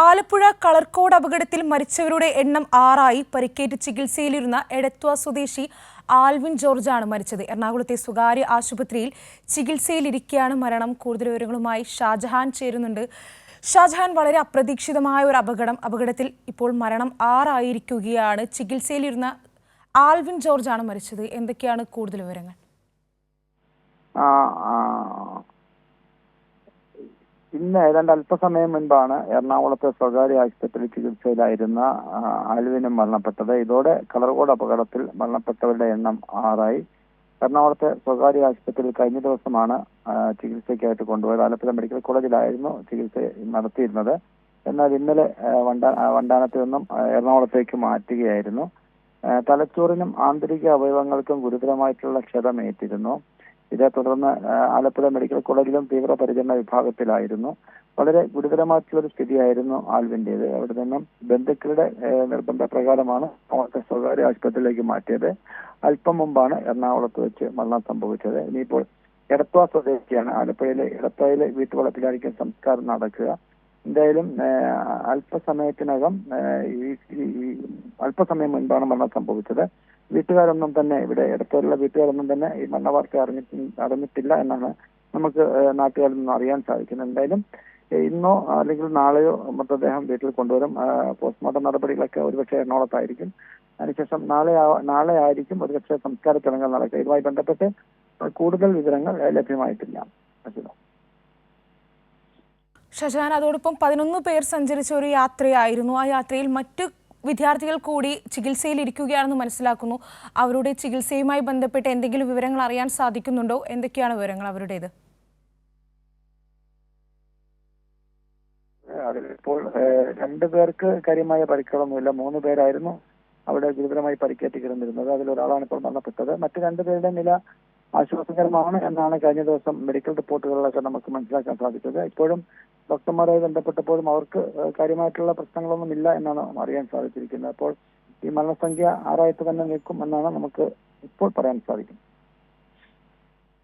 ആലപ്പുഴ കളർക്കോട് അപകടത്തിൽ മരിച്ചവരുടെ എണ്ണം 6 പരിക്കേറ്റ് ചികിത്സയിലിരുന്ന എടത്വ സ്വദേശി ആൽവിൻ ജോർജാണ് മരിച്ചത്. എറണാകുളത്തെ സ്വകാര്യ ആശുപത്രിയിൽ ചികിത്സയിലിരിക്കെയാണ് മരണം. കൂടുതൽ വിവരങ്ങളുമായി ഷാജഹാൻ ചേരുന്നുണ്ട്. ഷാജഹാൻ, വളരെ അപ്രതീക്ഷിതമായ ഒരു അപകടത്തിൽ ഇപ്പോൾ മരണം 6 ചികിത്സയിലിരുന്ന ആൽവിൻ ജോർജാണ് മരിച്ചത്. എന്തൊക്കെയാണ് കൂടുതൽ വിവരങ്ങൾ? ഇന്ന് ഏതാണ്ട് അല്പസമയം മുൻപാണ് എറണാകുളത്തെ സ്വകാര്യ ആശുപത്രിയിൽ ചികിത്സയിലായിരുന്ന ആൽവിനും മരണപ്പെട്ടത്. ഇതോടെ കളർകോട് അപകടത്തിൽ മരണപ്പെട്ടവരുടെ എണ്ണം 6. എറണാകുളത്തെ സ്വകാര്യ ആശുപത്രിയിൽ കഴിഞ്ഞ ദിവസമാണ് ചികിത്സയ്ക്കായിട്ട് കൊണ്ടുപോയത്. ആലപ്പുഴ മെഡിക്കൽ കോളേജിലായിരുന്നു ചികിത്സ നടത്തിയിരുന്നത്. എന്നാൽ ഇന്നലെ വണ്ടാനത്തിൽ നിന്നും എറണാകുളത്തേക്ക് മാറ്റുകയായിരുന്നു. തലച്ചോറിനും ആന്തരിക അവയവങ്ങൾക്കും ഗുരുതരമായിട്ടുള്ള ക്ഷതമേറ്റിരുന്നു. ഇതേ തുടർന്ന് ആലപ്പുഴ മെഡിക്കൽ കോളേജിലും തീവ്രപരിചരണ വിഭാഗത്തിലായിരുന്നു. വളരെ ഗുരുതരമായിട്ടുള്ള ഒരു സ്ഥിതിയായിരുന്നു ആൽവിൻ്റേത്. അവിടെ നിന്നും ബന്ധുക്കളുടെ നിർബന്ധപ്രകാരമാണ് സ്വകാര്യ ആശുപത്രിയിലേക്ക് മാറ്റിയത്. അല്പം മുമ്പാണ് എറണാകുളത്ത് വെച്ച് മരണം സംഭവിച്ചത്. ഇനിയിപ്പോൾ എടത്വ സ്വദേശിയാണ്. ആലപ്പുഴയിലെ എടത്വയിലെ വീട്ടുവളപ്പിലായിരിക്കും സംസ്കാരം നടക്കുക. എന്തായാലും അല്പസമയം മുൻപാണ് മരണം സംഭവിച്ചത്. വീട്ടുകാരൊന്നും തന്നെ എടത്വയിലുള്ള വീട്ടുകാരൊന്നും തന്നെ ഈ മരണവാർത്ത അറിഞ്ഞിട്ടില്ല എന്നാണ് നമുക്ക് നാട്ടുകാരിൽ നിന്ന് അറിയാൻ സാധിക്കുന്നത്. എന്തായാലും ഇന്നോ അല്ലെങ്കിൽ നാളെയോ മൃതദേഹം വീട്ടിൽ കൊണ്ടുവരും. പോസ്റ്റ്മോർട്ടം നടപടികളൊക്കെ ഒരുപക്ഷെ എറണാകുളത്തായിരിക്കും. അതിനുശേഷം നാളെ ആയിരിക്കും ഒരുപക്ഷെ സംസ്കാര ചടങ്ങുകൾ നടക്കുക. ഇതുമായി ബന്ധപ്പെട്ട് കൂടുതൽ വിവരങ്ങൾ ലഭ്യമായിട്ടില്ല. ഷാജഹാൻ, അതോടൊപ്പം 11 പേർ സഞ്ചരിച്ച ഒരു യാത്രയായിരുന്നു. ആ യാത്രയിൽ മറ്റു വിദ്യാർത്ഥികൾ കൂടി ചികിത്സയിലിരിക്കുകയാണെന്ന് മനസ്സിലാക്കുന്നു. അവരുടെ ചികിത്സയുമായി ബന്ധപ്പെട്ട് എന്തെങ്കിലും വിവരങ്ങൾ അറിയാൻ സാധിക്കുന്നുണ്ടോ? എന്തൊക്കെയാണ് വിവരങ്ങൾ അവരുടേത്? അതിലിപ്പോൾ 2 പേർക്ക് കാര്യമായ പരിക്കുകളൊന്നുമില്ല. 3 പേരായിരുന്നു അവിടെ ഗുരുതരമായി പരിക്കേറ്റ് കിടന്നിരുന്നത്. അതിലൊരാളാണ് ഇപ്പോൾ മരണപ്പെട്ടത്. മറ്റു 2 പേരുടെ നില ആശ്വാസകരമാണ് എന്നാണ് കഴിഞ്ഞ ദിവസം മെഡിക്കൽ റിപ്പോർട്ടുകളിലൊക്കെ നമുക്ക് മനസ്സിലാക്കാൻ സാധിച്ചത്. ഇപ്പോഴും ഡോക്ടർമാരുമായി ബന്ധപ്പെട്ടപ്പോഴും അവർക്ക് കാര്യമായിട്ടുള്ള പ്രശ്നങ്ങളൊന്നും ഇല്ല എന്നാണ് അറിയാൻ സാധിച്ചിരിക്കുന്നത്. അപ്പോൾ ഈ മരണസംഖ്യ 6 തന്നെ നിൽക്കും എന്നാണ് നമുക്ക് ഇപ്പോൾ പറയാൻ സാധിക്കുന്നത്.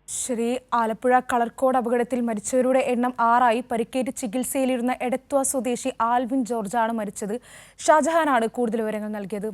ശരി. ആലപ്പുഴ കളർക്കോട് അപകടത്തിൽ മരിച്ചവരുടെ എണ്ണം 6 പരിക്കേറ്റ് ചികിത്സയിലിരുന്ന എടത്വ സ്വദേശി ആൽവിൻ ജോർജാണ് മരിച്ചത്. ഷാജഹാനാണ് കൂടുതൽ വിവരങ്ങൾ നൽകിയത്.